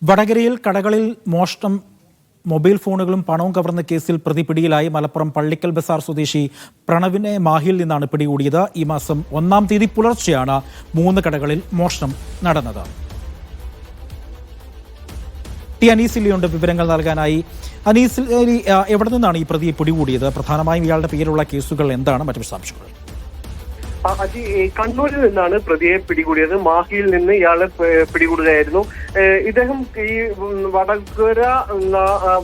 വടകരയിൽ കടകളിൽ മോഷണം മൊബൈൽ ഫോണുകളും പണവും കവർന്ന കേസിൽ പ്രതി പിടിയിലായി. മലപ്പുറം പള്ളിക്കൽ ബസാർ സ്വദേശി പ്രണവിനെ മാഹിയിൽ നിന്നാണ് പിടികൂടിയത്. ഈ മാസം 1-ാം തീയതി പുലർച്ചെയാണ് 3 കടകളിൽ മോഷണം നടന്നത്. ടി അനീസിലിയുണ്ട് വിവരങ്ങൾ നൽകാനായി. അനീസിലി, എവിടെ നിന്നാണ് ഈ പ്രതിയെ പിടികൂടിയത്? പ്രധാനമായും ഇയാളുടെ പേരിലുള്ള കേസുകൾ എന്താണ്? മറ്റു വിശദാംശങ്ങൾ. കണ്ണൂരിൽ നിന്നാണ് പ്രതിയെ പിടികൂടിയത്. മാഹിയിൽ നിന്ന് ഇയാളെ പിടികൂടുകയായിരുന്നു. ഇദ്ദേഹം ഈ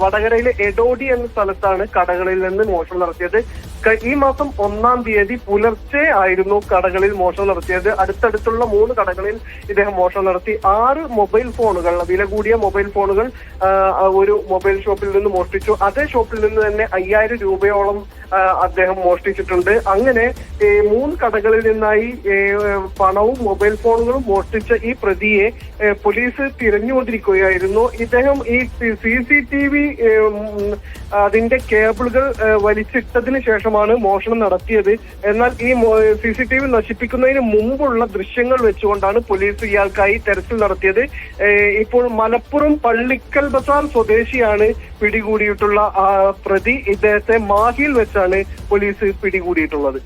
വടകരയിലെ എടോടി എന്ന സ്ഥലത്താണ് കടകളിൽ നിന്ന് മോഷണം നടത്തിയത്. ഈ മാസം 1-ാം തീയതി പുലർച്ചെ ആയിരുന്നു കടകളിൽ മോഷണം നടത്തിയത്. അടുത്തടുത്തുള്ള 3 കടകളിൽ ഇദ്ദേഹം മോഷണം നടത്തി. 6 മൊബൈൽ ഫോണുകൾ, വില കൂടിയ മൊബൈൽ ഫോണുകൾ ഒരു മൊബൈൽ ഷോപ്പിൽ നിന്ന് മോഷ്ടിച്ചു. അതേ ഷോപ്പിൽ നിന്ന് തന്നെ 5000 രൂപയോളം അദ്ദേഹം മോഷ്ടിച്ചിട്ടുണ്ട്. അങ്ങനെ 3 കടകളിൽ നിന്നായി പണവും മൊബൈൽ ഫോണുകളും മോഷ്ടിച്ച ഈ പ്രതിയെ പോലീസ് തിരഞ്ഞുകൊണ്ടിരിക്കുകയായിരുന്നു. ഇദ്ദേഹം ഈ CCTV അതിന്റെ കേബിളുകൾ വലിച്ചിട്ടതിന് ശേഷമാണ് മോഷണം നടത്തിയത്. എന്നാൽ ഈ CCTV നശിപ്പിക്കുന്നതിന് മുമ്പുള്ള ദൃശ്യങ്ങൾ വെച്ചുകൊണ്ടാണ് പോലീസ് ഇയാൾക്കായി തെരച്ചിൽ നടത്തിയത്. ഇപ്പോൾ മലപ്പുറം പള്ളിക്കൽ ബസാർ സ്വദേശിയാണ് പിടികൂടിയിട്ടുള്ള പ്രതി. ഇദ്ദേഹത്തെ മാഹിയിൽ വെച്ചാണ് പോലീസ് പിടികൂടിയിട്ടുള്ളത്.